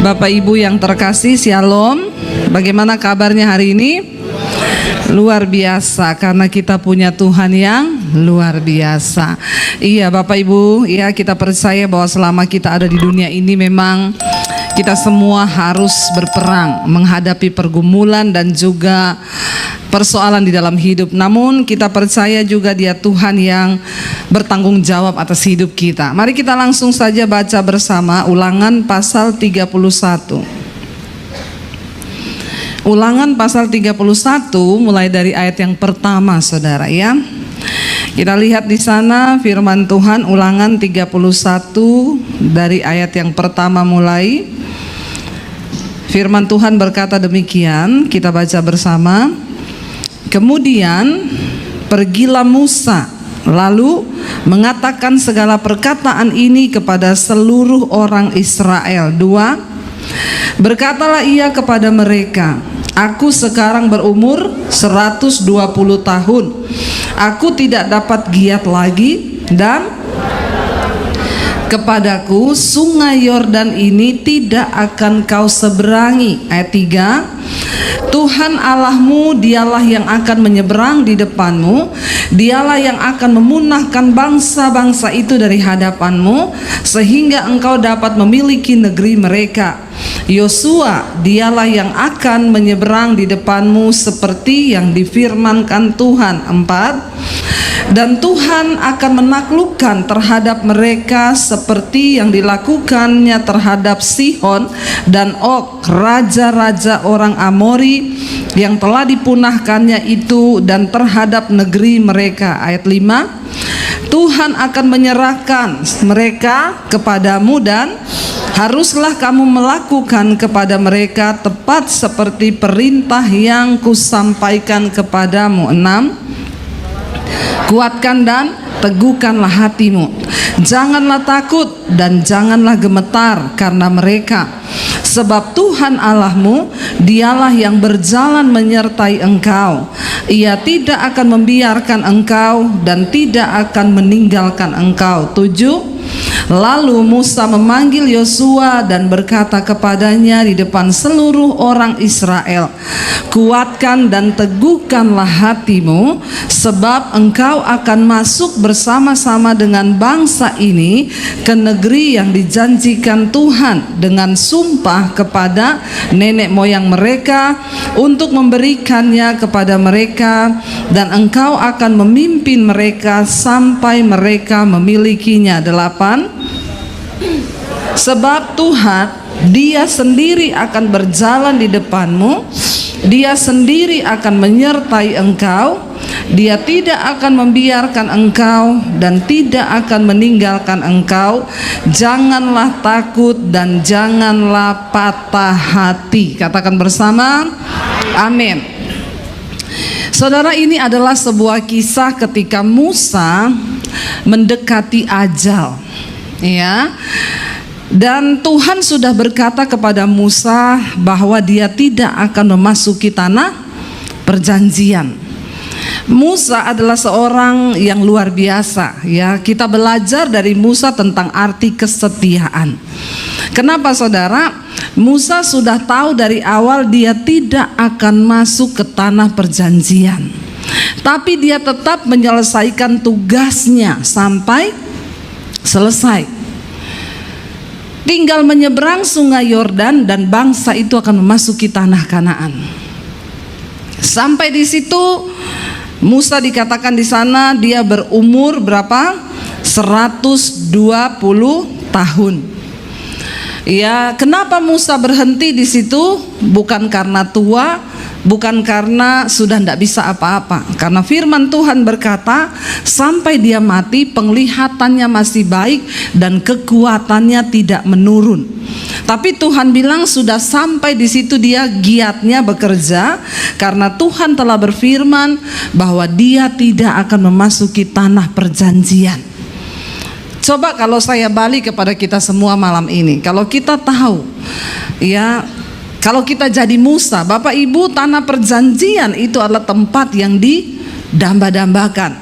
Bapak Ibu yang terkasih, Shalom. Bagaimana kabarnya hari ini? Luar biasa, karena kita punya Tuhan yang luar biasa. Iya Bapak Ibu, ya kita percaya bahwa selama kita ada di dunia ini memang kita semua harus berperang menghadapi pergumulan dan juga persoalan di dalam hidup. Namun kita percaya juga Dia Tuhan yang bertanggung jawab atas hidup kita. Mari kita langsung saja baca bersama Ulangan pasal 31. Ulangan pasal 31 mulai dari ayat yang pertama, Saudara ya. Kita lihat di sana firman Tuhan, Ulangan 31 dari ayat yang pertama mulai. Firman Tuhan berkata demikian, kita baca bersama. Kemudian pergilah Musa, lalu mengatakan segala perkataan ini kepada seluruh orang Israel. 2. Berkatalah ia kepada mereka, aku sekarang berumur 120 tahun. Aku tidak dapat giat lagi, dan kepadaku sungai Yordan ini tidak akan kau seberangi. Ayat 3. Tuhan Allahmu dialah yang akan menyeberang di depanmu, dialah yang akan memunahkan bangsa-bangsa itu dari hadapanmu, sehingga engkau dapat memiliki negeri mereka. Yosua dialah yang akan menyeberang di depanmu seperti yang difirmankan Tuhan. 4. Dan Tuhan akan menaklukkan terhadap mereka seperti yang dilakukannya terhadap Sihon dan Og, raja-raja orang Amori yang telah dipunahkannya itu, dan terhadap negeri mereka. Ayat 5. Tuhan akan menyerahkan mereka kepadamu, dan haruslah kamu melakukan kepada mereka tepat seperti perintah yang kusampaikan kepadamu. 6. Kuatkan dan teguhkanlah hatimu, janganlah takut dan janganlah gemetar karena mereka, sebab Tuhan Allahmu dialah yang berjalan menyertai engkau. Ia tidak akan membiarkan engkau dan tidak akan meninggalkan engkau. 7. Lalu Musa memanggil Yosua dan berkata kepadanya di depan seluruh orang Israel, kuatkan dan teguhkanlah hatimu, sebab engkau akan masuk bersama-sama dengan bangsa ini ke negeri yang dijanjikan Tuhan dengan sumpah kepada nenek moyang mereka untuk memberikannya kepada mereka, dan engkau akan memimpin mereka sampai mereka memilikinya. 8. Sebab Tuhan, Dia sendiri akan berjalan di depanmu, Dia sendiri akan menyertai engkau, Dia tidak akan membiarkan engkau dan tidak akan meninggalkan engkau. Janganlah takut dan janganlah patah hati. Katakan bersama, amin. Saudara, ini adalah sebuah kisah ketika Musa mendekati ajal, ya. Dan Tuhan sudah berkata kepada Musa bahwa Dia tidak akan memasuki tanah perjanjian. Musa adalah seorang yang luar biasa, ya. Kita belajar dari Musa tentang arti kesetiaan. Kenapa, Saudara? Musa sudah tahu dari awal dia tidak akan masuk ke tanah perjanjian, tapi dia tetap menyelesaikan tugasnya sampai selesai. Tinggal menyeberang sungai Yordan dan bangsa itu akan memasuki tanah Kanaan. Sampai di situ Musa dikatakan di sana dia berumur berapa? 120 tahun. Ya, kenapa Musa berhenti di situ? Bukan karena tua, bukan karena sudah tidak bisa apa-apa. Karena firman Tuhan berkata, sampai dia mati penglihatannya masih baik dan kekuatannya tidak menurun. Tapi Tuhan bilang sudah sampai di situ dia giatnya bekerja, karena Tuhan telah berfirman bahwa dia tidak akan memasuki tanah perjanjian. Coba kalau saya balik kepada kita semua malam ini, kalau kita tahu, ya, kalau kita jadi Musa, Bapak Ibu, tanah perjanjian itu adalah tempat yang didamba-dambakan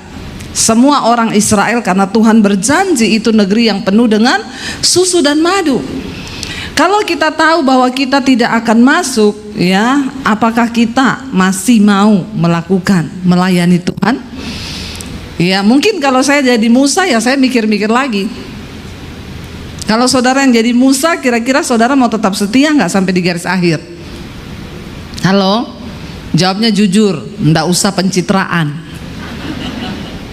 semua orang Israel, karena Tuhan berjanji itu negeri yang penuh dengan susu dan madu. Kalau kita tahu bahwa kita tidak akan masuk, ya, apakah kita masih mau melayani Tuhan? Ya, mungkin kalau saya jadi Musa, ya saya mikir-mikir lagi. Kalau saudara yang jadi Musa, kira-kira saudara mau tetap setia nggak sampai di garis akhir? Halo? Jawabnya jujur, nggak usah pencitraan.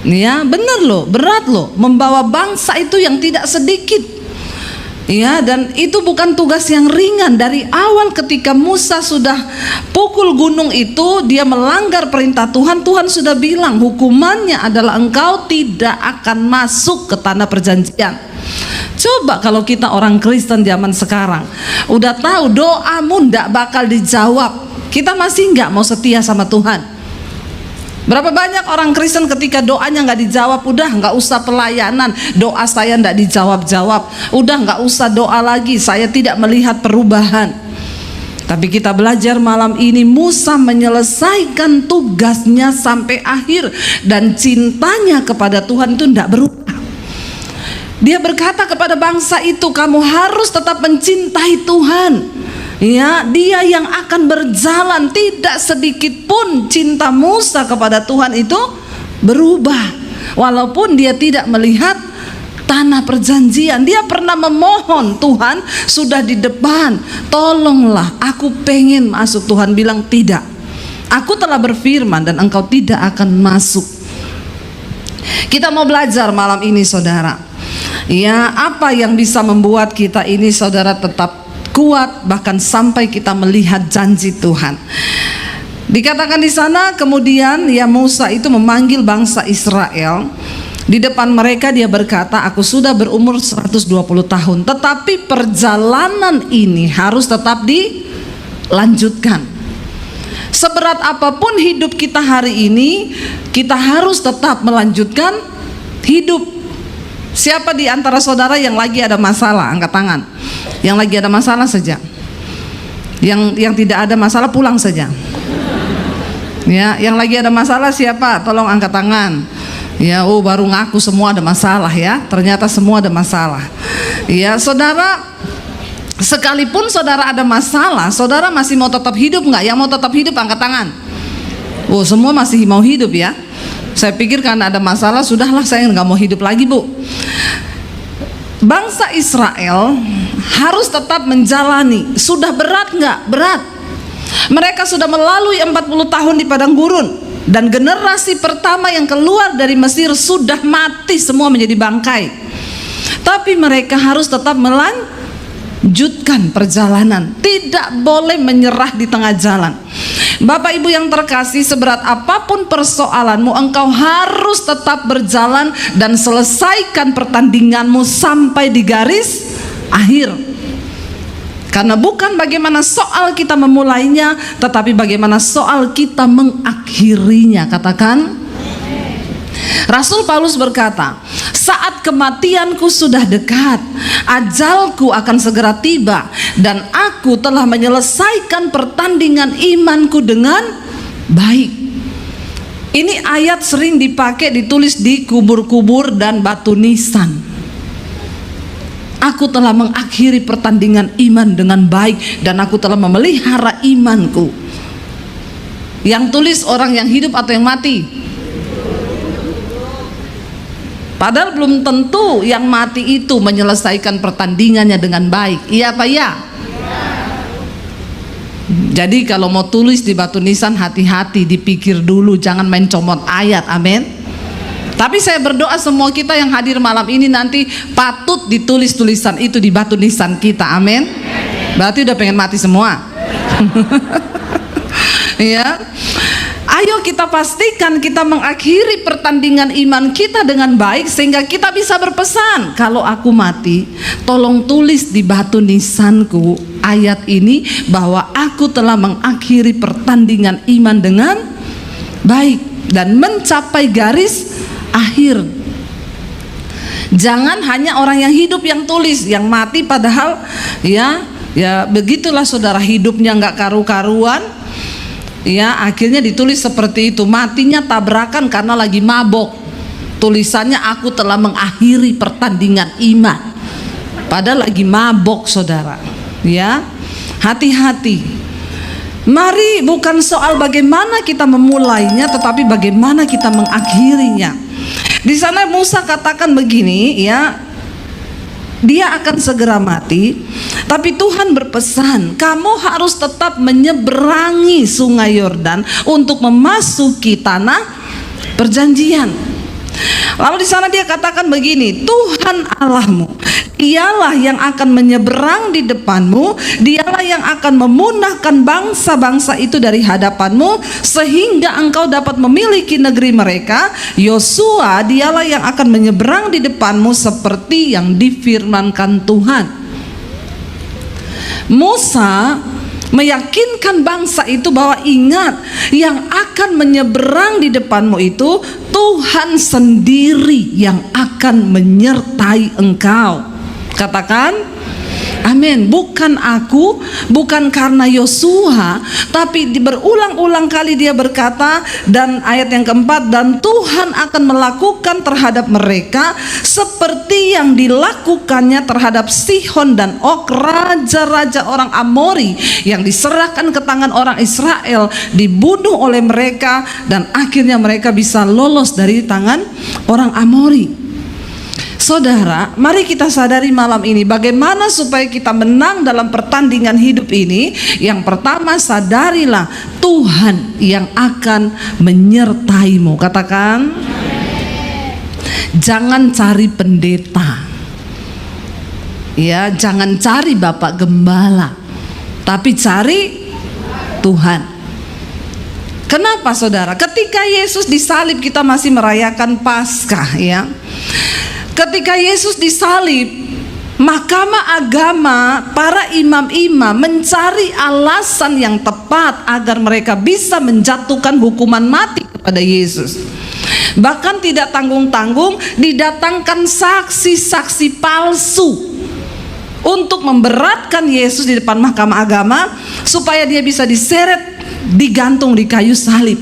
Ya, bener loh, berat loh, membawa bangsa itu yang tidak sedikit. Ya, dan itu bukan tugas yang ringan. Dari awal ketika Musa sudah pukul gunung itu, dia melanggar perintah Tuhan. Tuhan sudah bilang hukumannya adalah engkau tidak akan masuk ke tanah perjanjian. Coba kalau kita orang Kristen zaman sekarang udah tahu doamu ndak bakal dijawab, kita masih nggak mau setia sama Tuhan? Berapa banyak orang Kristen ketika doanya nggak dijawab, udah nggak usah pelayanan, doa saya nggak dijawab-jawab, udah nggak usah doa lagi, saya tidak melihat perubahan. Tapi kita belajar malam ini, Musa menyelesaikan tugasnya sampai akhir dan cintanya kepada Tuhan itu tidak berubah. Dia berkata kepada bangsa itu, kamu harus tetap mencintai Tuhan. Ya, dia yang akan berjalan. Tidak sedikit pun cinta Musa kepada Tuhan itu berubah. Walaupun dia tidak melihat tanah perjanjian, dia pernah memohon, Tuhan sudah di depan, tolonglah, aku pengen masuk. Tuhan bilang tidak, aku telah berfirman dan engkau tidak akan masuk. Kita mau belajar malam ini saudara, ya, apa yang bisa membuat kita ini saudara tetap kuat bahkan sampai kita melihat janji Tuhan. Dikatakan di sana, kemudian ya Musa itu memanggil bangsa Israel. Di depan mereka dia berkata, aku sudah berumur 120 tahun, tetapi perjalanan ini harus tetap dilanjutkan. Seberat apapun hidup kita hari ini, kita harus tetap melanjutkan hidup. Siapa di antara saudara yang lagi ada masalah? Angkat tangan. Yang lagi ada masalah saja. Yang tidak ada masalah pulang saja. Ya, yang lagi ada masalah siapa? Tolong angkat tangan. Ya, oh baru ngaku semua ada masalah ya. Ternyata semua ada masalah. Ya, saudara, sekalipun saudara ada masalah, saudara masih mau tetap hidup nggak? Yang mau tetap hidup angkat tangan. Oh, semua masih mau hidup ya. Saya pikir karena ada masalah, sudahlah saya nggak mau hidup lagi, Bu. Bangsa Israel harus tetap menjalani. Sudah berat nggak? Berat. Mereka sudah melalui 40 tahun di padang gurun, dan generasi pertama yang keluar dari Mesir sudah mati semua menjadi bangkai. Tapi mereka harus tetap melanjutkan perjalanan, tidak boleh menyerah di tengah jalan. Bapak Ibu yang terkasih, seberat apapun persoalanmu, engkau harus tetap berjalan dan selesaikan pertandinganmu sampai di garis akhir. Karena bukan bagaimana soal kita memulainya, tetapi bagaimana soal kita mengakhirinya. Katakan. Rasul Paulus berkata, saat kematianku sudah dekat, ajalku akan segera tiba, dan aku telah menyelesaikan pertandingan imanku dengan baik. Ini ayat sering dipakai, ditulis di kubur-kubur dan batu nisan. Aku telah mengakhiri pertandingan iman dengan baik, dan aku telah memelihara imanku. Yang tulis orang yang hidup atau yang mati? Padahal belum tentu yang mati itu menyelesaikan pertandingannya dengan baik. Iya apa ya? Jadi kalau mau tulis di batu nisan, hati-hati, dipikir dulu, jangan main comot ayat. Amin. Tapi saya berdoa semua kita yang hadir malam ini nanti patut ditulis tulisan itu di batu nisan kita. Amin. Berarti udah pengen mati semua. Ya. Ayo kita pastikan kita mengakhiri pertandingan iman kita dengan baik, sehingga kita bisa berpesan, kalau aku mati, tolong tulis di batu nisanku ayat ini, bahwa aku telah mengakhiri pertandingan iman dengan baik dan mencapai garis akhir. Jangan hanya orang yang hidup yang tulis, yang mati padahal ya begitulah saudara, hidupnya nggak karu-karuan. Ya, akhirnya ditulis seperti itu, matinya tabrakan karena lagi mabok. Tulisannya, aku telah mengakhiri pertandingan iman, padahal lagi mabok saudara. Ya, hati-hati. Mari bukan soal bagaimana kita memulainya, tetapi bagaimana kita mengakhirinya. Di sana Musa katakan begini, ya, dia akan segera mati, tapi Tuhan berpesan, kamu harus tetap menyeberangi sungai Yordan untuk memasuki tanah perjanjian. Lalu di sana dia katakan begini, Tuhan Allahmu, Dialah yang akan menyeberang di depanmu, Dialah yang akan memunahkan bangsa-bangsa itu dari hadapanmu, sehingga engkau dapat memiliki negeri mereka. Yosua, Dialah yang akan menyeberang di depanmu seperti yang difirmankan Tuhan. Musa meyakinkan bangsa itu bahwa ingat, yang akan menyeberang di depanmu itu Tuhan sendiri yang akan menyertai engkau. Katakan amin. Bukan aku, bukan karena Yosua, tapi berulang-ulang kali dia berkata, dan ayat yang keempat, dan Tuhan akan melakukan terhadap mereka seperti yang dilakukannya terhadap Sihon dan Og, raja-raja orang Amori yang diserahkan ke tangan orang Israel, dibunuh oleh mereka, dan akhirnya mereka bisa lolos dari tangan orang Amori. Saudara, mari kita sadari malam ini bagaimana supaya kita menang dalam pertandingan hidup ini. Yang pertama, sadarilah Tuhan yang akan menyertaimu. Katakan, jangan cari pendeta, ya, jangan cari bapak gembala, tapi cari Tuhan. Kenapa saudara? Ketika Yesus disalib kita masih merayakan Paskah, ya. Ketika Yesus disalib, mahkamah agama, para imam-imam mencari alasan yang tepat agar mereka bisa menjatuhkan hukuman mati kepada Yesus. Bahkan tidak tanggung-tanggung didatangkan saksi-saksi palsu untuk memberatkan Yesus di depan mahkamah agama supaya dia bisa diseret, digantung di kayu salib.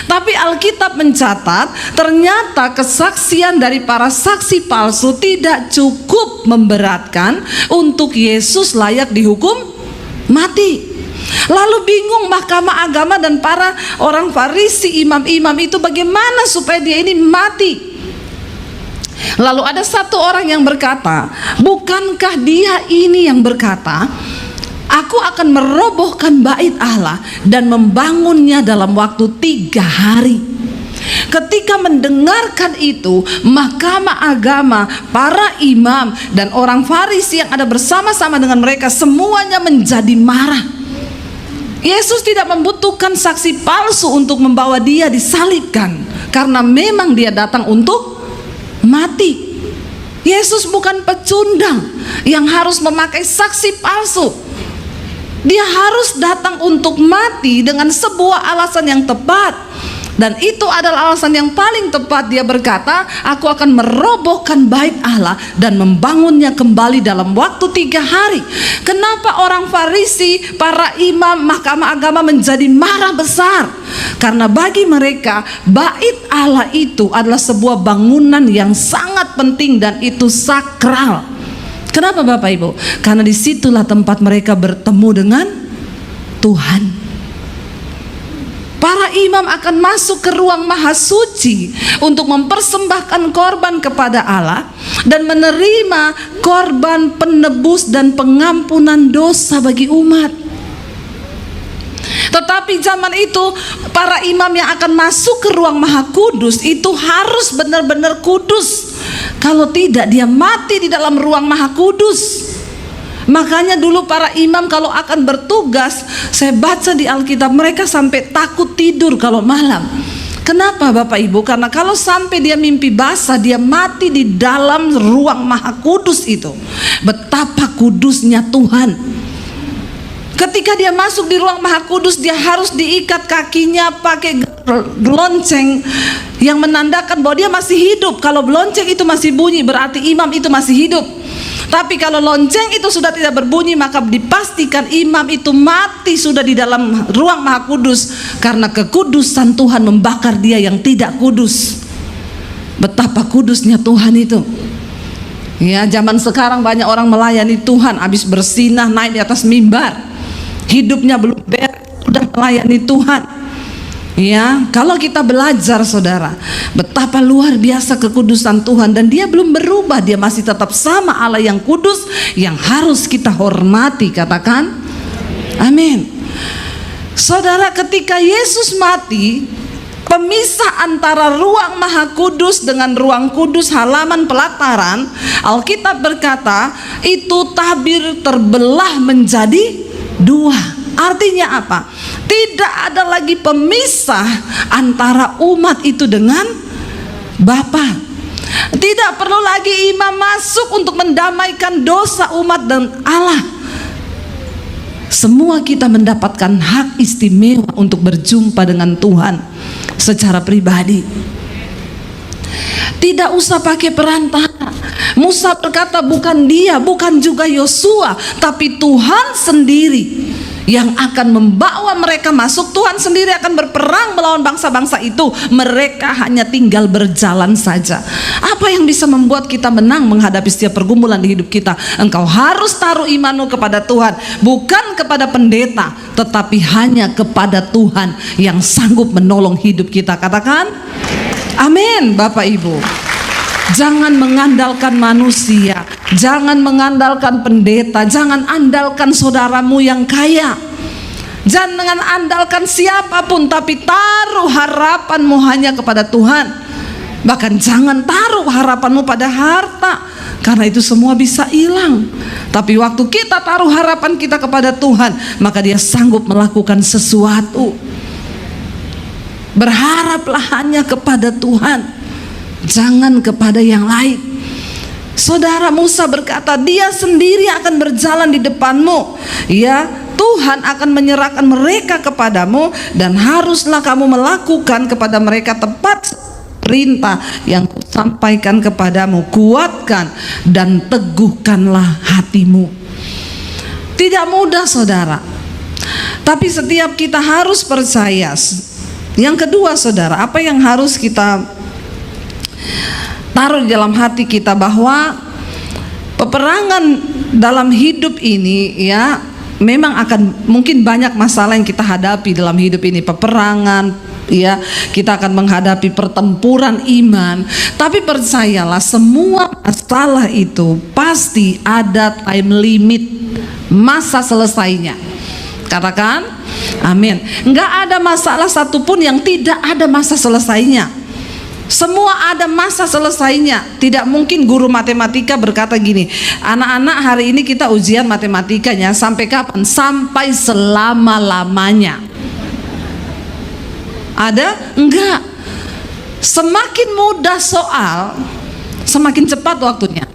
Tapi Alkitab mencatat ternyata kesaksian dari para saksi palsu tidak cukup memberatkan untuk Yesus layak dihukum mati. Lalu bingung mahkamah agama dan para orang Farisi, imam-imam itu, bagaimana supaya dia ini mati. Lalu ada satu orang yang berkata, bukankah dia ini yang berkata, aku akan merobohkan bait Allah dan membangunnya dalam waktu 3 hari. Ketika mendengarkan itu, mahkamah agama, para imam dan orang Farisi yang ada bersama-sama dengan mereka semuanya menjadi marah. Yesus tidak membutuhkan saksi palsu untuk membawa dia disalibkan, karena memang dia datang untuk mati. Yesus bukan pecundang yang harus memakai saksi palsu. Dia harus datang untuk mati dengan sebuah alasan yang tepat. Dan itu adalah alasan yang paling tepat. Dia berkata, aku akan merobohkan bait Allah dan membangunnya kembali dalam waktu 3 hari. Kenapa orang Farisi, para imam, mahkamah agama menjadi marah besar? Karena bagi mereka bait Allah itu adalah sebuah bangunan yang sangat penting dan itu sakral. Kenapa Bapak Ibu? Karena disitulah tempat mereka bertemu dengan Tuhan. Para imam akan masuk ke ruang maha suci untuk mempersembahkan korban kepada Allah dan menerima korban penebus dan pengampunan dosa bagi umat. Tetapi zaman itu para imam yang akan masuk ke ruang maha kudus itu harus benar-benar kudus. Kalau tidak, dia mati di dalam ruang maha kudus. Makanya dulu para imam kalau akan bertugas, saya baca di Alkitab, mereka sampai takut tidur kalau malam. Kenapa Bapak Ibu? Karena kalau sampai dia mimpi basah, dia mati di dalam ruang maha kudus itu. Betapa kudusnya Tuhan. Ketika dia masuk di ruang maha kudus, dia harus diikat kakinya pakai lonceng yang menandakan bahwa dia masih hidup. Kalau lonceng itu masih bunyi, berarti imam itu masih hidup. Tapi kalau lonceng itu sudah tidak berbunyi, maka dipastikan imam itu mati sudah di dalam ruang maha kudus, karena kekudusan Tuhan membakar dia yang tidak kudus. Betapa kudusnya Tuhan itu. Ya, zaman sekarang banyak orang melayani Tuhan, habis bersinah naik di atas mimbar, hidupnya belum beres sudah melayani Tuhan. Ya, kalau kita belajar saudara, betapa luar biasa kekudusan Tuhan, dan dia belum berubah, dia masih tetap sama Allah yang kudus, yang harus kita hormati. Katakan amin. Saudara, ketika Yesus mati, pemisah antara ruang maha kudus dengan ruang kudus halaman pelataran, Alkitab berkata itu tabir terbelah menjadi dua. Artinya apa? Tidak ada lagi pemisah antara umat itu dengan Bapa. Tidak perlu lagi imam masuk untuk mendamaikan dosa umat dan Allah. Semua kita mendapatkan hak istimewa untuk berjumpa dengan Tuhan secara pribadi. Tidak usah pakai perantara. Musa berkata bukan dia, bukan juga Yosua, tapi Tuhan sendiri yang akan membawa mereka masuk. Tuhan sendiri akan berperang melawan bangsa-bangsa itu. Mereka hanya tinggal berjalan saja. Apa yang bisa membuat kita menang menghadapi setiap pergumulan di hidup kita? Engkau harus taruh imanmu kepada Tuhan, bukan kepada pendeta, tetapi hanya kepada Tuhan yang sanggup menolong hidup kita. Katakan amin, Bapak Ibu. Jangan mengandalkan manusia, jangan mengandalkan pendeta, jangan andalkan saudaramu yang kaya, jangan andalkan siapapun, tapi taruh harapanmu hanya kepada Tuhan. Bahkan jangan taruh harapanmu pada harta, karena itu semua bisa hilang. Tapi waktu kita taruh harapan kita kepada Tuhan, maka Dia sanggup melakukan sesuatu. Berharaplah hanya kepada Tuhan, jangan kepada yang lain. Saudara, Musa berkata dia sendiri akan berjalan di depanmu. Ya, Tuhan akan menyerahkan mereka kepadamu, dan haruslah kamu melakukan kepada mereka tepat perintah yang kusampaikan kepadamu. Kuatkan dan teguhkanlah hatimu. Tidak mudah saudara, tapi setiap kita harus percaya. Yang kedua saudara, apa yang harus kita taruh di dalam hati kita, bahwa peperangan dalam hidup ini ya memang akan mungkin banyak masalah yang kita hadapi dalam hidup ini. Peperangan ya, kita akan menghadapi pertempuran iman, tapi percayalah semua masalah itu pasti ada time limit, masa selesainya. Katakan amin. Enggak ada masalah satupun yang tidak ada masa selesainya. Semua ada masa selesainya. Tidak mungkin guru matematika berkata gini, anak-anak hari ini kita ujian matematikanya sampai kapan? Sampai selama-lamanya. Ada? Enggak. Semakin mudah soal, semakin cepat waktunya.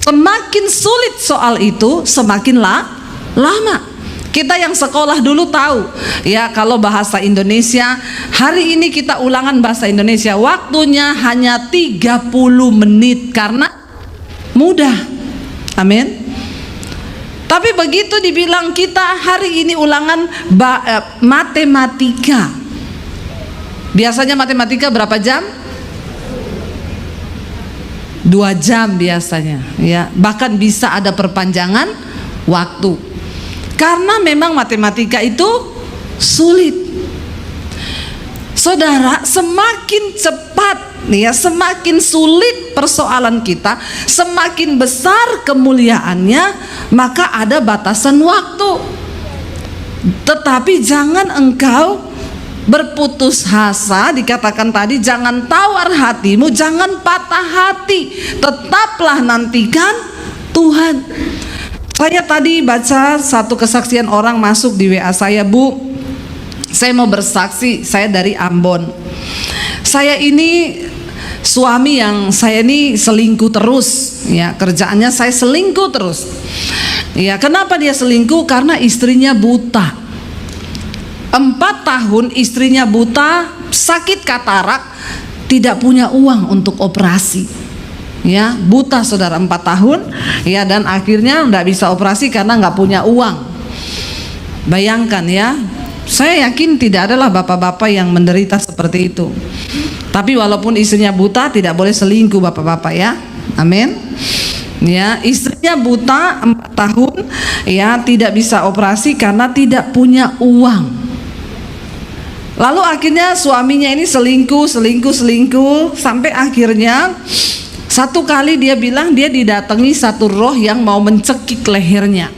Semakin sulit soal itu, semakin lama. Kita yang sekolah dulu tahu ya, kalau bahasa Indonesia hari ini kita ulangan bahasa Indonesia waktunya hanya 30 menit karena mudah. Amin. Tapi begitu dibilang kita hari ini ulangan matematika, biasanya matematika berapa jam? 2 jam biasanya ya, bahkan bisa ada perpanjangan waktu. Karena memang matematika itu sulit. Saudara, semakin cepat nih ya, semakin sulit persoalan kita, semakin besar kemuliaannya, maka ada batasan waktu. Tetapi jangan engkau berputus asa, dikatakan tadi jangan tawar hatimu, jangan patah hati, tetaplah nantikan Tuhan. Saya tadi baca satu kesaksian orang masuk di WA saya, Bu, saya mau bersaksi, saya dari Ambon. Saya ini suami yang saya ini selingkuh terus, ya kerjaannya saya selingkuh terus. Ya, kenapa dia selingkuh? Karena istrinya buta. 4 tahun istrinya buta, sakit katarak, tidak punya uang untuk operasi. Ya, buta saudara 4 tahun ya, dan akhirnya nggak bisa operasi karena nggak punya uang. Bayangkan ya, saya yakin tidak adalah bapak-bapak yang menderita seperti itu. Tapi walaupun istrinya buta, tidak boleh selingkuh bapak-bapak ya. Amin. Ya, istrinya buta 4 tahun, ya, tidak bisa operasi karena tidak punya uang. Lalu akhirnya suaminya ini selingkuh sampai akhirnya satu kali dia bilang dia didatangi satu roh yang mau mencekik lehernya.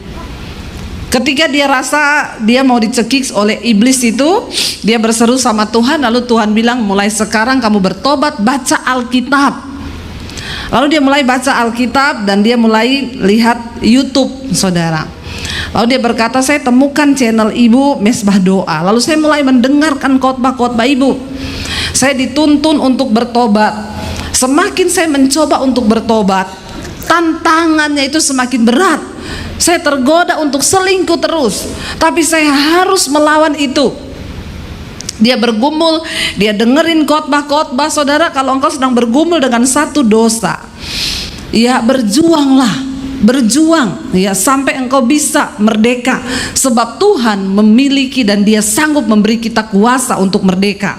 Ketika dia rasa dia mau dicekik oleh iblis itu, dia berseru sama Tuhan, lalu Tuhan bilang, mulai sekarang kamu bertobat, baca Alkitab. Lalu dia mulai baca Alkitab dan dia mulai lihat YouTube, saudara. Lalu dia berkata, saya temukan channel Ibu Mesbah Doa. Lalu saya mulai mendengarkan khotbah-khotbah Ibu. Saya dituntun untuk bertobat. Semakin saya mencoba untuk bertobat, tantangannya itu semakin berat. Saya tergoda untuk selingkuh terus, tapi saya harus melawan itu. Dia bergumul, dia dengerin khotbah-khotbah. Saudara, kalau engkau sedang bergumul dengan satu dosa, ya berjuanglah, berjuang ya sampai engkau bisa merdeka, sebab Tuhan memiliki dan Dia sanggup memberi kita kuasa untuk merdeka.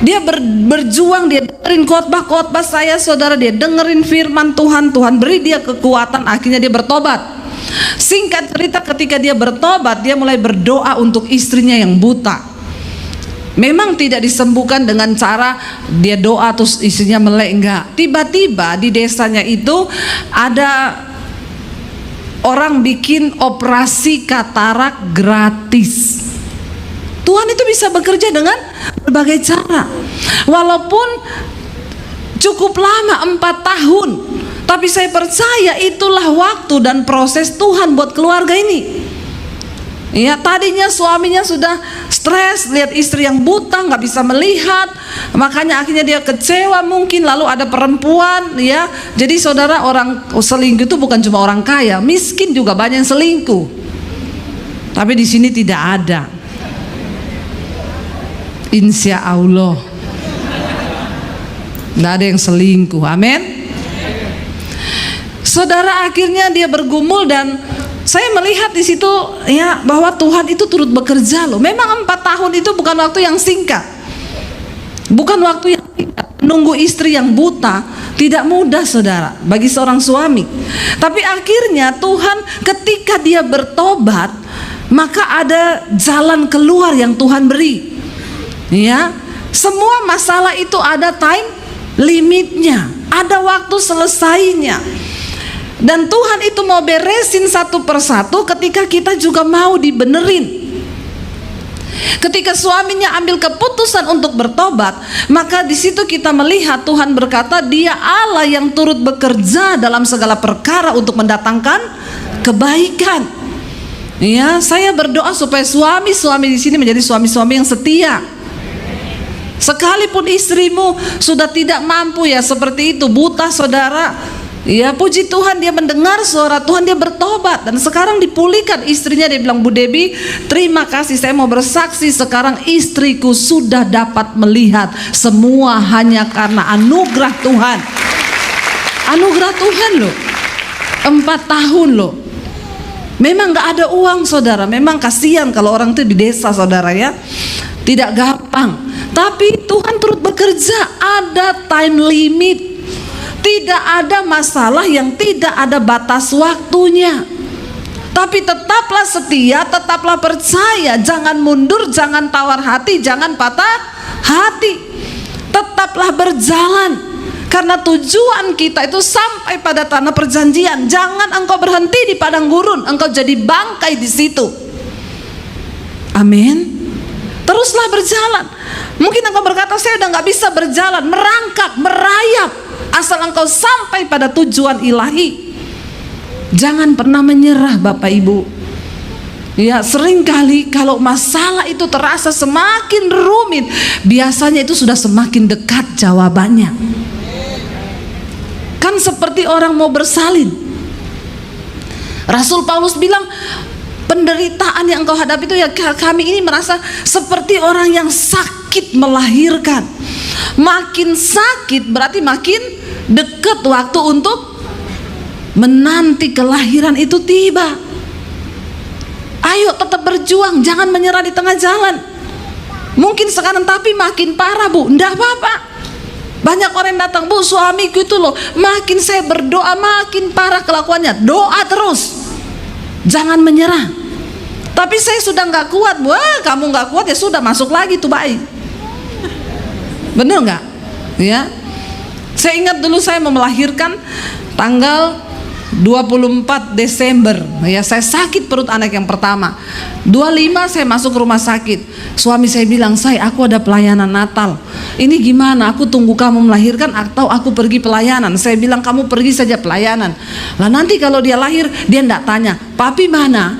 Dia berjuang, dia dengerin khotbah-khotbah saya, saudara, dia dengerin firman Tuhan, Tuhan beri dia kekuatan, akhirnya dia bertobat. Singkat cerita, ketika dia bertobat, dia mulai berdoa untuk istrinya yang buta. Memang tidak disembuhkan dengan cara dia doa terus istrinya melek, enggak. Tiba-tiba di desanya itu ada orang bikin operasi katarak gratis. Tuhan itu bisa bekerja dengan berbagai cara. Walaupun cukup lama 4 tahun, tapi saya percaya itulah waktu dan proses Tuhan buat keluarga ini. Ya, tadinya suaminya sudah stres lihat istri yang buta, nggak bisa melihat, makanya akhirnya dia kecewa mungkin. Lalu ada perempuan, ya. Jadi saudara, orang selingkuh itu bukan cuma orang kaya, miskin juga banyak yang selingkuh. Tapi di sini tidak ada. Insya Allah nggak ada yang selingkuh. Amin. Saudara, akhirnya dia bergumul dan saya melihat di situ ya bahwa Tuhan itu turut bekerja loh. Memang 4 tahun itu bukan waktu yang singkat, bukan waktu yang singkat. Nunggu istri yang buta tidak mudah, saudara, bagi seorang suami. Tapi akhirnya Tuhan ketika dia bertobat, maka ada jalan keluar yang Tuhan beri. Ya, semua masalah itu ada time limitnya, ada waktu selesainya. Dan Tuhan itu mau beresin satu persatu ketika kita juga mau dibenerin. Ketika suaminya ambil keputusan untuk bertobat, maka di situ kita melihat Tuhan berkata, Dia Allah yang turut bekerja dalam segala perkara untuk mendatangkan kebaikan. Ya, saya berdoa supaya suami-suami di sini menjadi suami-suami yang setia. Sekalipun istrimu sudah tidak mampu ya seperti itu, buta, saudara, ya puji Tuhan dia mendengar suara Tuhan, dia bertobat dan sekarang dipulihkan istrinya. Dia bilang, Bu Debbie, terima kasih, saya mau bersaksi sekarang istriku sudah dapat melihat, semua hanya karena anugerah Tuhan. Anugerah Tuhan loh. 4 tahun loh. Memang gak ada uang, saudara. Memang kasihan kalau orang itu di desa, saudara, ya. Tidak gampang. Tapi Tuhan turut bekerja. Ada time limit. Tidak ada masalah yang tidak ada batas waktunya. Tapi tetaplah setia, tetaplah percaya, jangan mundur, jangan tawar hati, jangan patah hati. Tetaplah berjalan, karena tujuan kita itu sampai pada tanah perjanjian. Jangan engkau berhenti di padang gurun, engkau jadi bangkai di situ. Amin. Teruslah berjalan. Mungkin engkau berkata, saya udah gak bisa berjalan, merangkak, merayap, asal engkau sampai pada tujuan ilahi. Jangan pernah menyerah, Bapak Ibu. Ya, seringkali kalau masalah itu terasa semakin rumit, biasanya itu sudah semakin dekat jawabannya. Kan seperti orang mau bersalin. Rasul Paulus bilang, penderitaan yang engkau hadapi itu ya, kami ini merasa seperti orang yang sakit melahirkan. Makin sakit berarti makin dekat waktu untuk menanti kelahiran itu tiba. Ayo tetap berjuang, jangan menyerah di tengah jalan. Mungkin sekarang tapi makin parah, Bu, enggak apa-apa. Banyak orang yang datang, Bu, suamiku itu loh, makin saya berdoa makin parah kelakuannya. Doa terus, jangan menyerah. Tapi saya sudah nggak kuat. Wah, kamu nggak kuat ya sudah, masuk lagi tuh bayi. Bener nggak? Ya. Saya ingat dulu saya mau melahirkan tanggal 24 Desember. Ya, saya sakit perut anak yang pertama. 25 saya masuk rumah sakit. Suami saya bilang, aku ada pelayanan Natal. Ini gimana? Aku tunggu kamu melahirkan atau aku pergi pelayanan? Saya bilang, kamu pergi saja pelayanan. Lah nanti kalau dia lahir, dia enggak tanya, papi mana?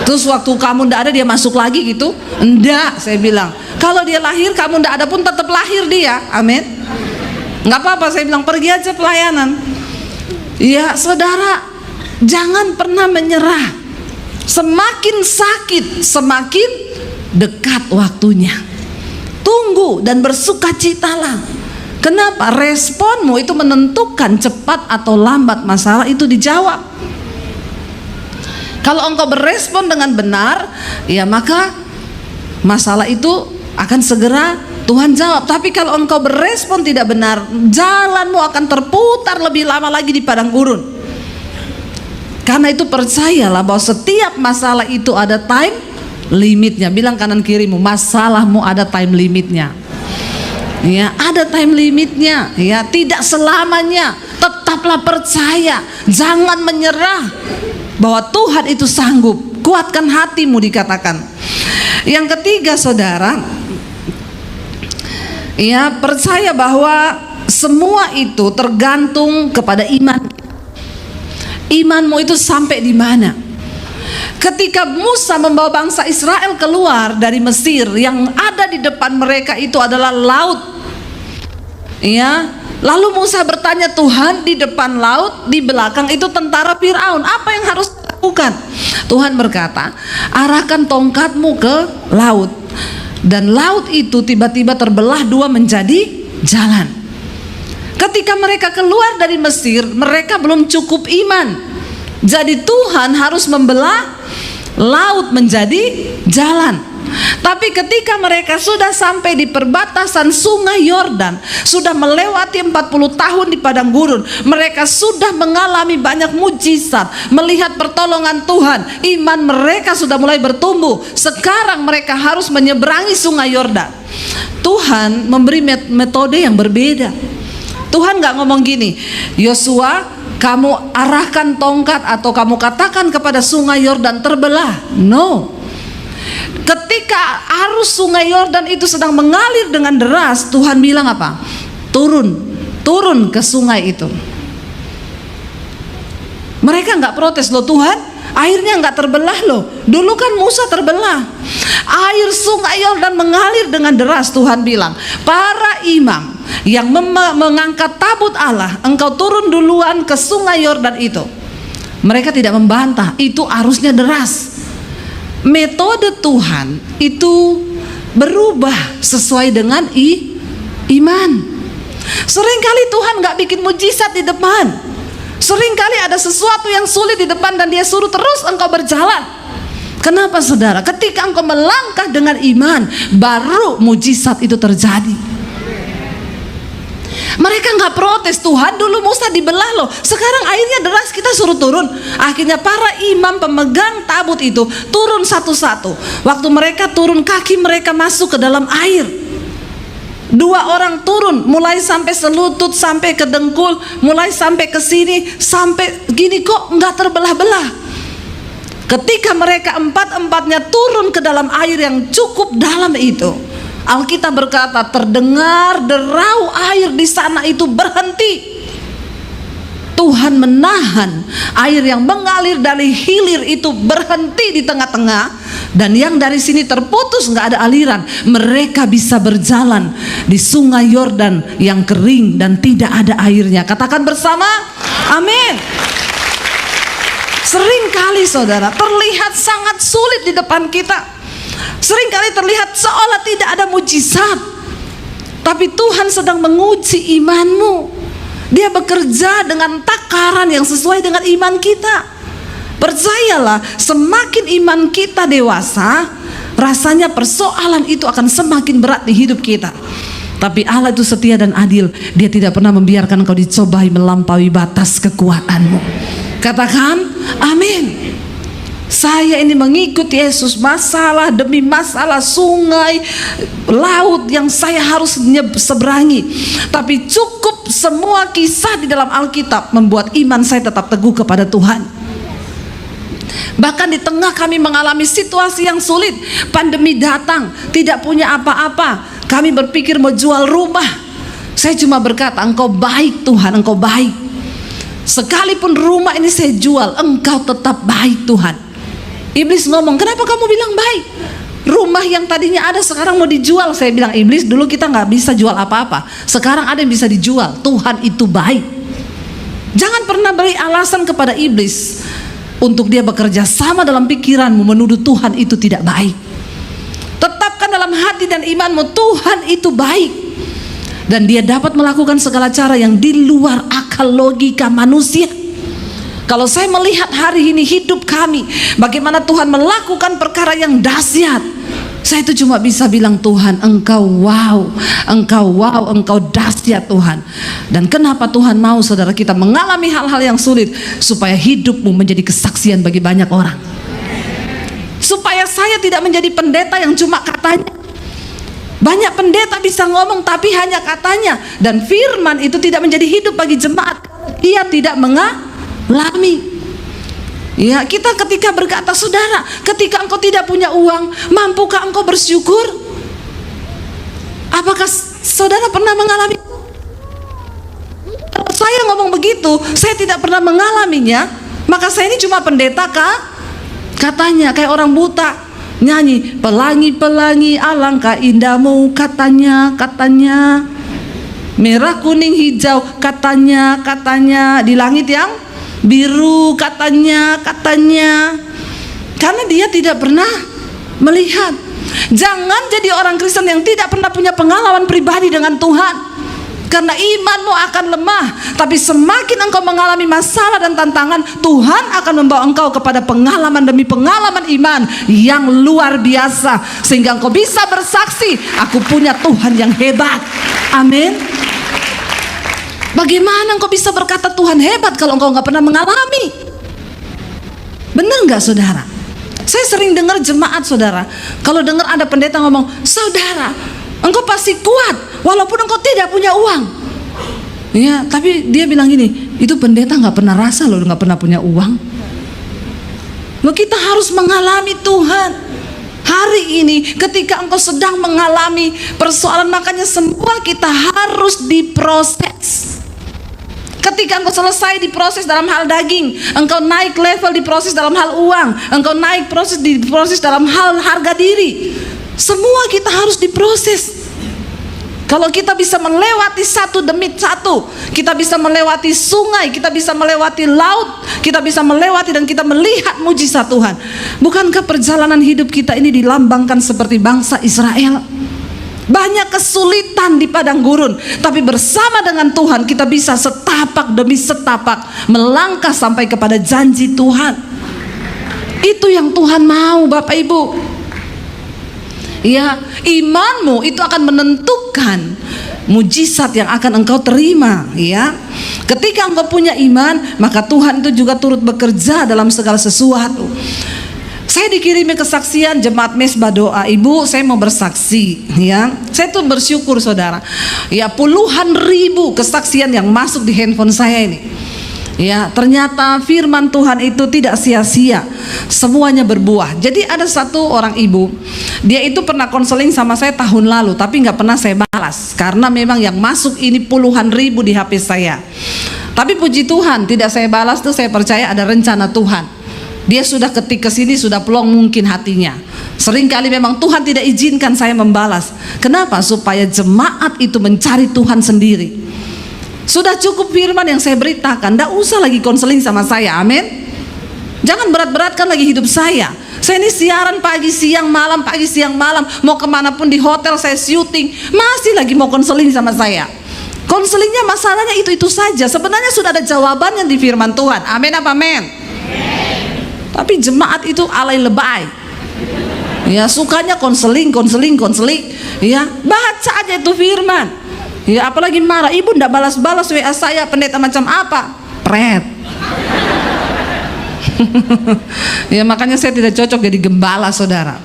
Terus waktu kamu ndak ada dia masuk lagi gitu? Enggak, saya bilang. Kalau dia lahir kamu ndak ada pun tetap lahir dia. Amin. Nggak apa-apa, saya bilang pergi aja pelayanan. Ya saudara, jangan pernah menyerah. Semakin sakit, semakin dekat waktunya. Tunggu dan bersukacitalah. Kenapa? Responmu itu menentukan cepat atau lambat masalah itu dijawab. Kalau engkau berespon dengan benar, ya maka masalah itu akan segera Tuhan jawab. Tapi kalau engkau berespon tidak benar, jalanmu akan terputar lebih lama lagi di padang gurun. Karena itu percayalah bahwa setiap masalah itu ada time limitnya. Bilang kanan kirimu, masalahmu ada time limitnya. Ya, ada time limitnya. Ya, tidak selamanya. Tetaplah percaya, jangan menyerah. Bahwa Tuhan itu sanggup. Kuatkan hatimu dikatakan. Yang ketiga saudara, ya percaya bahwa semua itu tergantung kepada iman. Imanmu itu sampai di mana? Ketika Musa membawa bangsa Israel keluar dari Mesir, yang ada di depan mereka itu adalah laut. Ya, lalu Musa bertanya, Tuhan, di depan laut, di belakang itu tentara Firaun. Apa yang harus dilakukan? Tuhan berkata, arahkan tongkatmu ke laut. Dan laut itu tiba-tiba terbelah dua menjadi jalan. Ketika mereka keluar dari Mesir, mereka belum cukup iman. Jadi Tuhan harus membelah laut menjadi jalan. Tapi ketika mereka sudah sampai di perbatasan sungai Yordan, sudah melewati 40 tahun di padang gurun, mereka sudah mengalami banyak mujizat, melihat pertolongan Tuhan, iman mereka sudah mulai bertumbuh. Sekarang mereka harus menyeberangi sungai Yordan. Tuhan memberi metode yang berbeda. Tuhan gak ngomong gini, Yosua, kamu arahkan tongkat atau kamu katakan kepada sungai Yordan terbelah. No. Ketika arus sungai Yordan itu sedang mengalir dengan deras, Tuhan bilang apa? Turun ke sungai itu. Mereka nggak protes, loh Tuhan, airnya nggak terbelah loh. Dulu kan Musa terbelah. Air sungai Yordan mengalir dengan deras. Tuhan bilang, para imam yang mengangkat tabut Allah, engkau turun duluan ke sungai Yordan itu. Mereka tidak membantah, itu arusnya deras. Metode Tuhan itu berubah sesuai dengan iman. Seringkali Tuhan gak bikin mujizat di depan. Seringkali ada sesuatu yang sulit di depan dan dia suruh terus engkau berjalan. Kenapa saudara? Ketika engkau melangkah dengan iman, baru mujizat itu terjadi. Mereka nggak protes, Tuhan dulu Musa dibelah loh, sekarang airnya deras kita suruh turun. Akhirnya para imam pemegang tabut itu turun satu-satu. Waktu mereka turun, kaki mereka masuk ke dalam air. Dua orang turun, mulai sampai selutut, sampai ke dengkul, mulai sampai ke sini, sampai gini kok nggak terbelah-belah. Ketika mereka empat-empatnya turun ke dalam air yang cukup dalam itu, Alkitab berkata terdengar derau air di sana itu berhenti. Tuhan menahan air yang mengalir dari hilir itu berhenti di tengah-tengah, dan yang dari sini terputus, nggak ada aliran. Mereka bisa berjalan di sungai Yordan yang kering dan tidak ada airnya. Katakan bersama, amin. Seringkali saudara terlihat sangat sulit di depan kita. Seringkali terlihat seolah tidak ada mujizat, tapi Tuhan sedang menguji imanmu. Dia bekerja dengan takaran yang sesuai dengan iman kita. Percayalah, semakin iman kita dewasa, rasanya persoalan itu akan semakin berat di hidup kita. Tapi Allah itu setia dan adil. Dia tidak pernah membiarkan engkau dicobai melampaui batas kekuatanmu. Katakan amin. Saya ini mengikut Yesus, masalah demi masalah, sungai, laut yang saya harus seberangi. Tapi cukup semua kisah di dalam Alkitab membuat iman saya tetap teguh kepada Tuhan. Bahkan di tengah kami mengalami situasi yang sulit, pandemi datang, tidak punya apa-apa, kami berpikir mau jual rumah. Saya cuma berkata, engkau baik Tuhan, engkau baik. Sekalipun rumah ini saya jual, engkau tetap baik Tuhan. Iblis ngomong, kenapa kamu bilang baik? Rumah yang tadinya ada sekarang mau dijual. Saya bilang, iblis, dulu kita nggak bisa jual apa-apa, sekarang ada yang bisa dijual. Tuhan itu baik. Jangan pernah beri alasan kepada iblis untuk dia bekerja sama dalam pikiranmu menuduh Tuhan itu tidak baik. Tetapkan dalam hati dan imanmu, Tuhan itu baik, dan dia dapat melakukan segala cara yang di luar akal logika manusia. Kalau saya melihat hari ini hidup kami, bagaimana Tuhan melakukan perkara yang dahsyat, saya itu cuma bisa bilang, Tuhan, engkau wow, engkau dahsyat Tuhan. Dan kenapa Tuhan mau saudara kita mengalami hal-hal yang sulit? Supaya hidupmu menjadi kesaksian bagi banyak orang. Supaya saya tidak menjadi pendeta yang cuma katanya. Banyak pendeta bisa ngomong tapi hanya katanya, dan firman itu tidak menjadi hidup bagi jemaat. Dia tidak mengalami. Ya, kita ketika berkata, saudara, ketika engkau tidak punya uang, mampukah engkau bersyukur? Apakah saudara pernah mengalami? Kalau saya ngomong begitu, saya tidak pernah mengalaminya, maka saya ini cuma pendeta katanya, kayak orang buta nyanyi, pelangi-pelangi alangkah indahmu, katanya, merah kuning hijau, katanya, di langit yang biru, katanya, karena dia tidak pernah melihat. Jangan jadi orang Kristen yang tidak pernah punya pengalaman pribadi dengan Tuhan, karena imanmu akan lemah. Tapi semakin engkau mengalami masalah dan tantangan, Tuhan akan membawa engkau kepada pengalaman demi pengalaman iman yang luar biasa, sehingga engkau bisa bersaksi, aku punya Tuhan yang hebat. Amin. Bagaimana engkau bisa berkata Tuhan hebat kalau engkau nggak pernah mengalami? Benar nggak saudara? Saya sering dengar jemaat saudara, kalau dengar ada pendeta ngomong, saudara, engkau pasti kuat walaupun engkau tidak punya uang. Ya, tapi dia bilang gini, itu pendeta nggak pernah rasa loh, nggak pernah punya uang. Loh, kita harus mengalami Tuhan. Hari ini ketika engkau sedang mengalami persoalan, makanya semua kita harus diproses. Ketika engkau selesai diproses dalam hal daging, engkau naik level diproses dalam hal uang, engkau naik diproses dalam hal harga diri. Semua kita harus diproses. Kalau kita bisa melewati satu demi satu, kita bisa melewati sungai, kita bisa melewati laut, kita bisa melewati dan kita melihat mujizat Tuhan. Bukankah perjalanan hidup kita ini dilambangkan seperti bangsa Israel? Banyak kesulitan di padang gurun, tapi bersama dengan Tuhan kita bisa setapak demi setapak melangkah sampai kepada janji Tuhan. Itu yang Tuhan mau, Bapak Ibu. Ya, imanmu itu akan menentukan mujizat yang akan engkau terima. Ya, ketika engkau punya iman, maka Tuhan itu juga turut bekerja dalam segala sesuatu. Saya dikirimi kesaksian jemaat Mesbah Doa. Ibu, saya mau bersaksi, ya. Saya tuh bersyukur saudara. Ya, puluhan ribu kesaksian yang masuk di handphone saya ini. Ya, ternyata firman Tuhan itu tidak sia-sia. Semuanya berbuah. Jadi ada satu orang ibu, dia itu pernah konseling sama saya tahun lalu, tapi nggak pernah saya balas karena memang yang masuk ini puluhan ribu di HP saya. Tapi puji Tuhan, tidak saya balas tuh, saya percaya ada rencana Tuhan. Dia sudah ketik ke sini, sudah plong mungkin hatinya. Seringkali memang Tuhan tidak izinkan saya membalas. Kenapa? Supaya jemaat itu mencari Tuhan sendiri. Sudah cukup firman yang saya beritakan, tidak usah lagi konseling sama saya. Amin. Jangan berat-beratkan lagi hidup saya. Saya ini siaran pagi siang malam, pagi siang malam, mau kemanapun, di hotel saya syuting, masih lagi mau konseling sama saya. Konselingnya masalahnya itu saja. Sebenarnya sudah ada jawabannya di firman Tuhan. Amin apa amin? Tapi jemaat itu alay lebay. Ya, sukanya konseling. Ya, baca aja itu firman. Ya, apalagi marah, ibu ndak balas-balas WA saya, pendeta macam apa? Pret. Ya, makanya saya tidak cocok jadi gembala, saudara.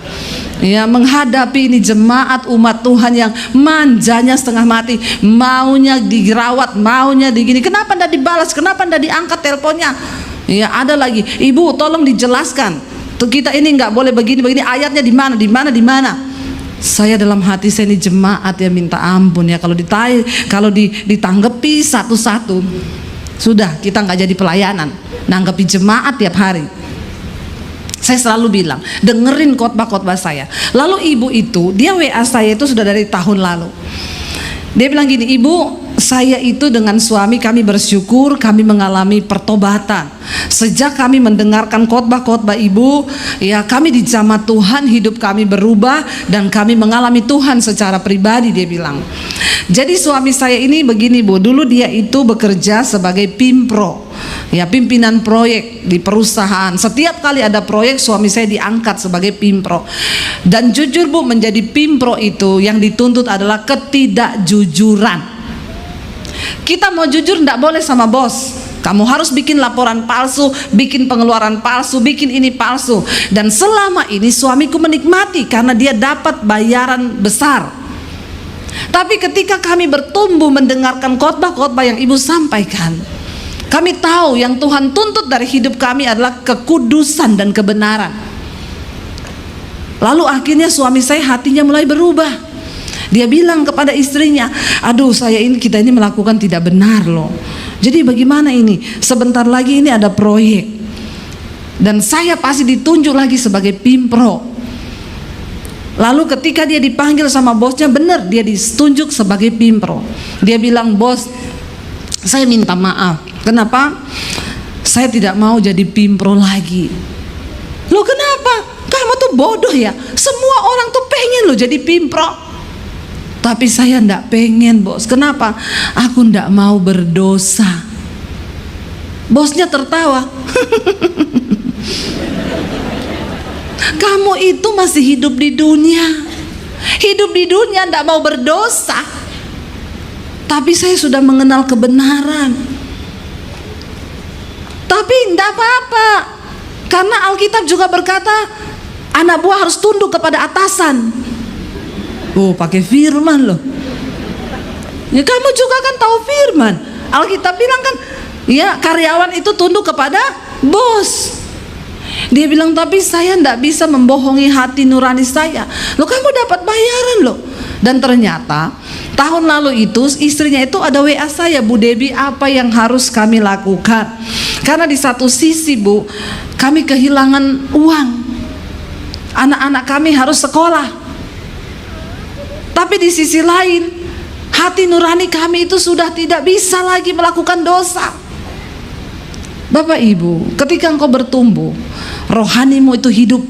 Ya, menghadapi ini jemaat umat Tuhan yang manjanya setengah mati, maunya dirawat, maunya digini. Kenapa ndak dibalas? Kenapa ndak diangkat teleponnya? Ya, ada lagi, ibu tolong dijelaskan. Tuh, kita ini nggak boleh begini, ayatnya di mana? Saya dalam hati saya ini jemaat ya, minta ampun ya, kalau ditanggapi satu-satu, sudah kita nggak jadi pelayanan, nanggapi jemaat tiap hari. Saya selalu bilang, dengerin khotbah saya. Lalu ibu itu, dia WA saya itu sudah dari tahun lalu. Dia bilang gini, ibu, saya itu dengan suami kami bersyukur kami mengalami pertobatan. Sejak kami mendengarkan khotbah ibu, ya kami dijamah Tuhan, hidup kami berubah dan kami mengalami Tuhan secara pribadi, dia bilang. Jadi suami saya ini begini bu, dulu dia itu bekerja sebagai pimpro, ya pimpinan proyek di perusahaan. Setiap kali ada proyek suami saya diangkat sebagai pimpro. Dan jujur bu, menjadi pimpro itu yang dituntut adalah ketidakjujuran. Kita mau jujur tidak boleh sama bos. Kamu harus bikin laporan palsu, bikin pengeluaran palsu, bikin ini palsu. Dan selama ini suamiku menikmati karena dia dapat bayaran besar. Tapi ketika kami bertumbuh mendengarkan khotbah yang ibu sampaikan, kami tahu yang Tuhan tuntut dari hidup kami adalah kekudusan dan kebenaran. Lalu akhirnya suami saya hatinya mulai berubah. Dia bilang kepada istrinya, aduh kita ini melakukan tidak benar loh. Jadi bagaimana ini? Sebentar lagi ini ada proyek dan saya pasti ditunjuk lagi sebagai pimpro. Lalu ketika dia dipanggil sama bosnya, benar dia ditunjuk sebagai pimpro. Dia bilang, bos, saya minta maaf. Kenapa? Saya tidak mau jadi pimpro lagi. Loh kenapa? Kamu tuh bodoh ya. Semua orang tuh pengen loh jadi pimpro. Tapi saya ndak pengen bos. Kenapa? Aku ndak mau berdosa. Bosnya tertawa. Kamu itu masih hidup di dunia. Hidup di dunia ndak mau berdosa. Tapi saya sudah mengenal kebenaran. Tapi ndak apa-apa. Karena Alkitab juga berkata, anak buah harus tunduk kepada atasan. Oh, pakai firman loh. Ya kamu juga kan tahu firman. Alkitab bilang kan, ya karyawan itu tunduk kepada bos. Dia bilang, tapi saya tidak bisa membohongi hati nurani saya. Loh kamu dapat bayaran loh. Dan ternyata tahun lalu itu istrinya itu ada WA saya, Bu Debbie, apa yang harus kami lakukan? Karena di satu sisi bu, kami kehilangan uang. Anak-anak kami harus sekolah. Tapi di sisi lain, hati nurani kami itu sudah tidak bisa lagi melakukan dosa. Bapak Ibu, ketika engkau bertumbuh, rohanimu itu hidup.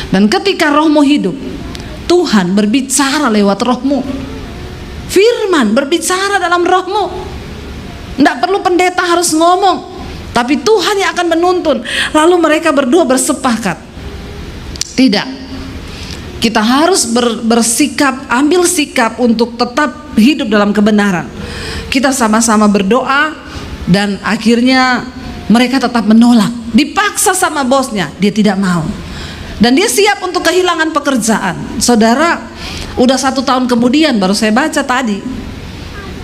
Dan ketika rohmu hidup, Tuhan berbicara lewat rohmu. Firman berbicara dalam rohmu. Tidak perlu pendeta harus ngomong, tapi Tuhan yang akan menuntun. Lalu mereka berdua bersepakat, tidak, kita harus bersikap, ambil sikap untuk tetap hidup dalam kebenaran. Kita sama-sama berdoa dan akhirnya mereka tetap menolak. Dipaksa sama bosnya, dia tidak mau. Dan dia siap untuk kehilangan pekerjaan. Saudara, udah 1 tahun kemudian baru saya baca tadi.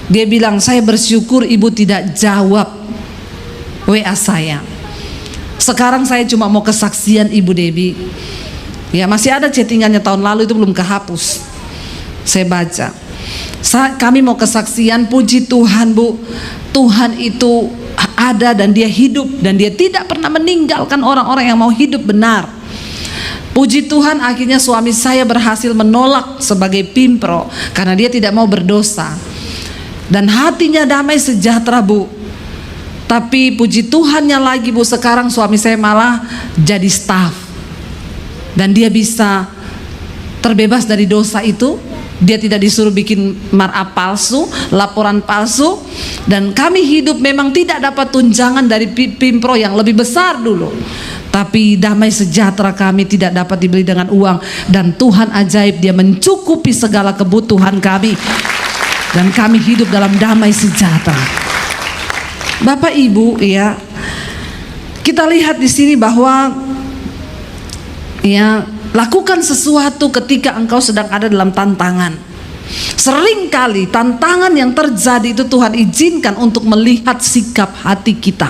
Dia bilang, saya bersyukur ibu tidak jawab WA saya. Sekarang saya cuma mau kesaksian Ibu Debbie. Ya masih ada chattingannya tahun lalu itu belum kehapus. Saya baca. Kami mau kesaksian, puji Tuhan bu, Tuhan itu ada dan dia hidup dan dia tidak pernah meninggalkan orang-orang yang mau hidup benar. Puji Tuhan akhirnya suami saya berhasil menolak sebagai pimpro karena dia tidak mau berdosa. Dan hatinya damai sejahtera bu. Tapi puji Tuhannya lagi bu, sekarang suami saya malah jadi staf. Dan dia bisa terbebas dari dosa itu Dia tidak disuruh bikin markup palsu, laporan palsu. Dan kami hidup memang tidak dapat tunjangan dari Pimpro yang lebih besar dulu, tapi damai sejahtera kami tidak dapat dibeli dengan uang. Dan Tuhan ajaib, Dia mencukupi segala kebutuhan kami, dan kami hidup dalam damai sejahtera. Bapak Ibu, ya, kita lihat di sini bahwa ya, lakukan sesuatu ketika engkau sedang ada dalam tantangan. Seringkali tantangan yang terjadi itu Tuhan izinkan untuk melihat sikap hati kita.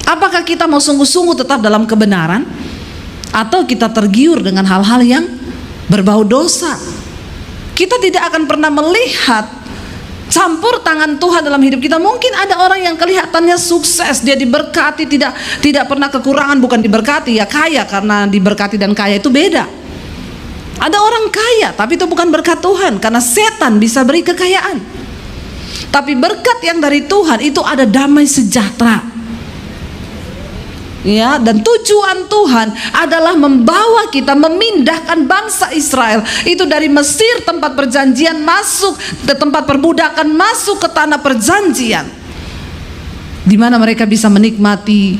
Apakah kita mau sungguh-sungguh tetap dalam kebenaran, atau kita tergiur dengan hal-hal yang berbau dosa? Kita tidak akan pernah melihat campur tangan Tuhan dalam hidup kita. Mungkin ada orang yang kelihatannya sukses, dia diberkati, tidak pernah kekurangan. Bukan diberkati, ya kaya, karena diberkati dan kaya itu beda. Ada orang kaya tapi itu bukan berkat Tuhan, karena setan bisa beri kekayaan. Tapi berkat yang dari Tuhan itu ada damai sejahtera. Ya, dan tujuan Tuhan adalah membawa kita, memindahkan bangsa Israel itu dari Mesir, tempat perjanjian, masuk ke tempat perbudakan, masuk ke tanah perjanjian, di mana mereka bisa menikmati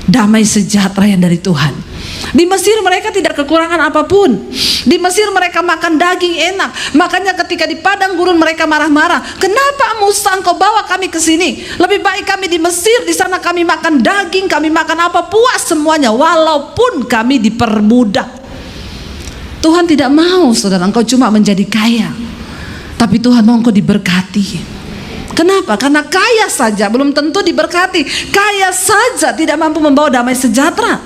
damai sejahtera yang dari Tuhan. Di Mesir mereka tidak kekurangan apapun. Di Mesir mereka makan daging enak. Makanya ketika di padang gurun mereka marah-marah, "Kenapa Musa engkau bawa kami ke sini? Lebih baik kami di Mesir, di sana kami makan daging, kami makan apa, puas semuanya, walaupun kami diperbudak." Tuhan tidak mau saudara engkau cuma menjadi kaya, tapi Tuhan mau engkau diberkati. Kenapa? Karena kaya saja belum tentu diberkati. Kaya saja tidak mampu membawa damai sejahtera.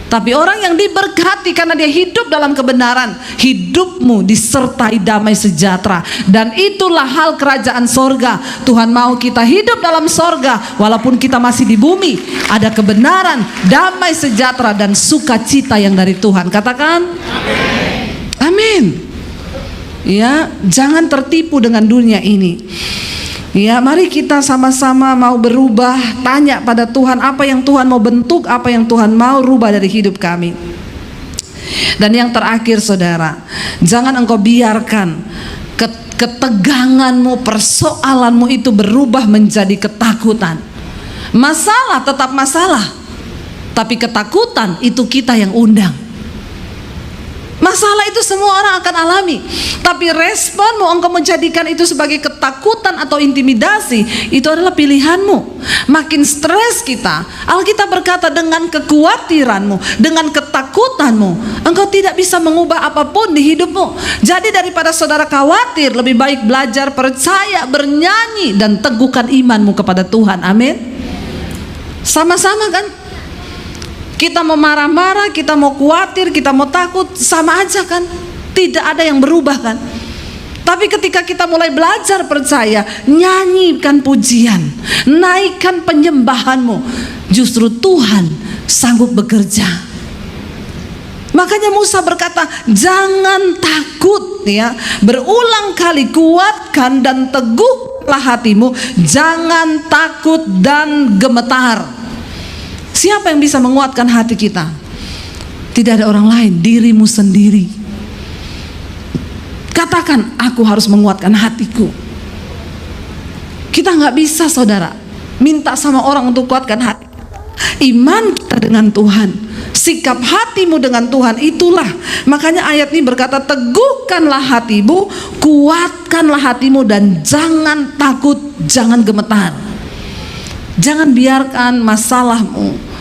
Tapi orang yang diberkati karena dia hidup dalam kebenaran, hidupmu disertai damai sejahtera. Dan itulah hal kerajaan sorga. Tuhan mau kita hidup dalam sorga, walaupun kita masih di bumi. Ada kebenaran, damai sejahtera, dan sukacita yang dari Tuhan. Katakan amin. Ya, jangan tertipu dengan dunia ini. Ya, mari kita sama-sama mau berubah, tanya pada Tuhan apa yang Tuhan mau bentuk, apa yang Tuhan mau rubah dari hidup kami. Dan yang terakhir saudara, jangan engkau biarkan keteganganmu, persoalanmu itu berubah menjadi ketakutan. Masalah tetap masalah, tapi ketakutan itu kita yang undang. Masalah itu semua orang akan alami, tapi responmu engkau menjadikan itu sebagai ketakutan atau intimidasi, itu adalah pilihanmu. Makin stres kita, Alkitab berkata dengan kekhawatiranmu, dengan ketakutanmu, engkau tidak bisa mengubah apapun di hidupmu. Jadi daripada saudara khawatir, lebih baik belajar percaya, bernyanyi, dan teguhkan imanmu kepada Tuhan. Amin. Sama-sama kan? Kita mau marah-marah, kita mau khawatir, kita mau takut, sama aja kan? Tidak ada yang berubah kan? Tapi ketika kita mulai belajar percaya, nyanyikan pujian, naikkan penyembahanmu, justru Tuhan sanggup bekerja. Makanya Musa berkata, jangan takut ya, berulang kali kuatkan dan teguhlah hatimu, jangan takut dan gemetar. Siapa yang bisa menguatkan hati kita? Tidak ada orang lain, dirimu sendiri. Katakan, aku harus menguatkan hatiku. Kita nggak bisa saudara minta sama orang untuk kuatkan hati. Iman kita dengan Tuhan, sikap hatimu dengan Tuhan, itulah. Makanya ayat ini berkata, teguhkanlah hatimu, kuatkanlah hatimu, dan jangan takut, jangan gemetar. Jangan biarkan masalahmu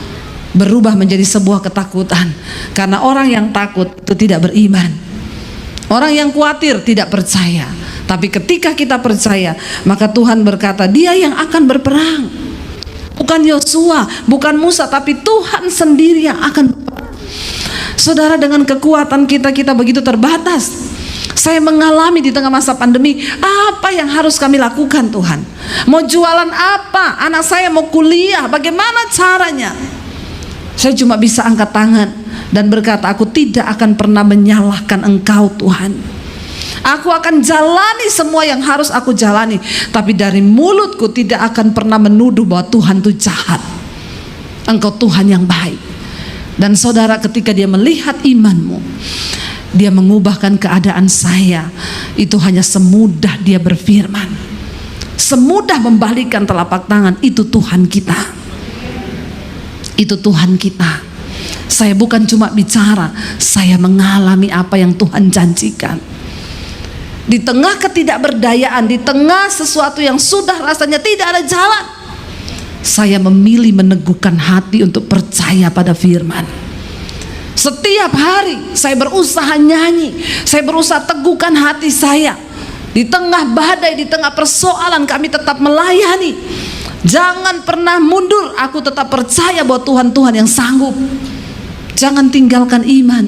berubah menjadi sebuah ketakutan. Karena orang yang takut itu tidak beriman. Orang yang khawatir tidak percaya. Tapi ketika kita percaya, maka Tuhan berkata, Dia yang akan berperang. Bukan Yosua, bukan Musa, tapi Tuhan sendiri yang akan berperang. Saudara, dengan kekuatan kita begitu terbatas. Saya mengalami di tengah masa pandemi, apa yang harus kami lakukan Tuhan? Mau jualan apa? Anak saya mau kuliah, bagaimana caranya? Saya cuma bisa angkat tangan dan berkata, aku tidak akan pernah menyalahkan Engkau Tuhan. Aku akan jalani semua yang harus aku jalani, tapi dari mulutku tidak akan pernah menuduh bahwa Tuhan itu jahat. Engkau Tuhan yang baik. Dan saudara, ketika dia melihat imanmu, Dia mengubahkan keadaan saya. Itu hanya semudah Dia berfirman, semudah membalikkan telapak tangan. Itu Tuhan kita. Itu Tuhan kita. Saya bukan cuma bicara, saya mengalami apa yang Tuhan janjikan. Di tengah ketidakberdayaan, di tengah sesuatu yang sudah rasanya tidak ada jalan, saya memilih meneguhkan hati untuk percaya pada firman. Setiap hari saya berusaha nyanyi, saya berusaha teguhkan hati saya. Di tengah badai, di tengah persoalan, kami tetap melayani. Jangan pernah mundur, aku tetap percaya bahwa Tuhan yang sanggup. Jangan tinggalkan iman.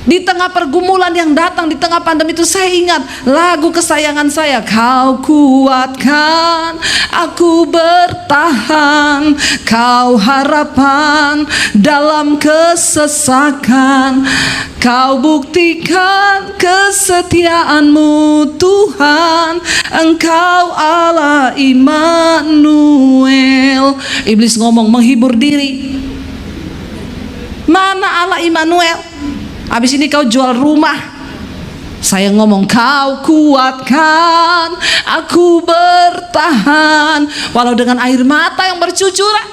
Di tengah pergumulan yang datang, di tengah pandemi itu, saya ingat lagu kesayangan saya, Kau kuatkan aku bertahan, Kau harapan dalam kesesakan, Kau buktikan kesetiaan-Mu Tuhan, Engkau Allah Immanuel. Iblis ngomong menghibur diri. Mana Allah Immanuel? Habis ini kau jual rumah. Saya ngomong, Kau kuatkan aku bertahan walau dengan air mata yang bercucuran.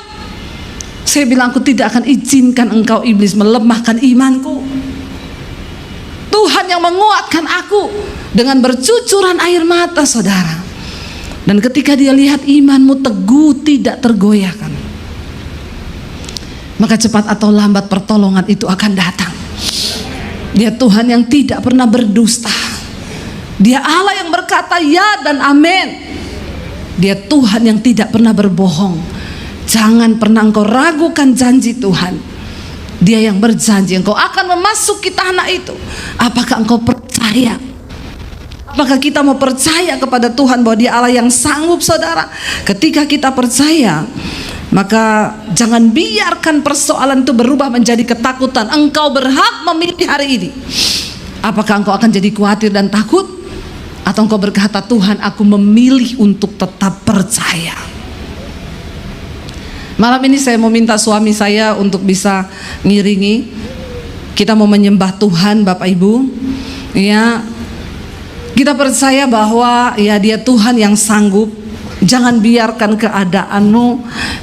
Saya bilang, aku tidak akan izinkan engkau iblis melemahkan imanku. Tuhan yang menguatkan aku dengan bercucuran air mata, saudara. Dan ketika Dia lihat imanmu teguh, tidak tergoyahkan, maka cepat atau lambat pertolongan itu akan datang. Dia Tuhan yang tidak pernah berdusta. Dia Allah yang berkata ya dan amin. Dia Tuhan yang tidak pernah berbohong. Jangan pernah engkau ragukan janji Tuhan. Dia yang berjanji engkau akan memasuki tanah itu. Apakah engkau percaya? Apakah kita mau percaya kepada Tuhan bahwa Dia Allah yang sanggup, saudara? Ketika kita percaya, maka jangan biarkan persoalan itu berubah menjadi ketakutan. Engkau berhak memilih hari ini. Apakah engkau akan jadi khawatir dan takut? Atau engkau berkata, Tuhan, aku memilih untuk tetap percaya. Malam ini saya mau minta suami saya untuk bisa ngiringi. Kita mau menyembah Tuhan, Bapak Ibu. Ya, kita percaya bahwa ya Dia Tuhan yang sanggup. Jangan biarkan keadaanmu,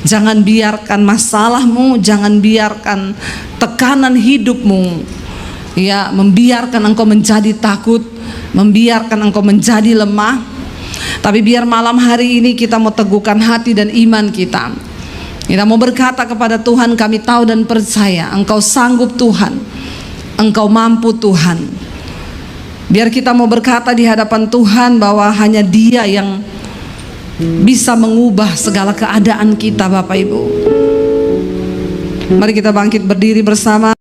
jangan biarkan masalahmu, jangan biarkan tekanan hidupmu ya membiarkan engkau menjadi takut, membiarkan engkau menjadi lemah. Tapi biar malam hari ini kita mau teguhkan hati dan iman kita. Kita mau berkata kepada Tuhan, kami tahu dan percaya Engkau sanggup Tuhan, Engkau mampu Tuhan. Biar kita mau berkata di hadapan Tuhan bahwa hanya Dia yang bisa mengubah segala keadaan kita, Bapak Ibu. Mari kita bangkit berdiri bersama.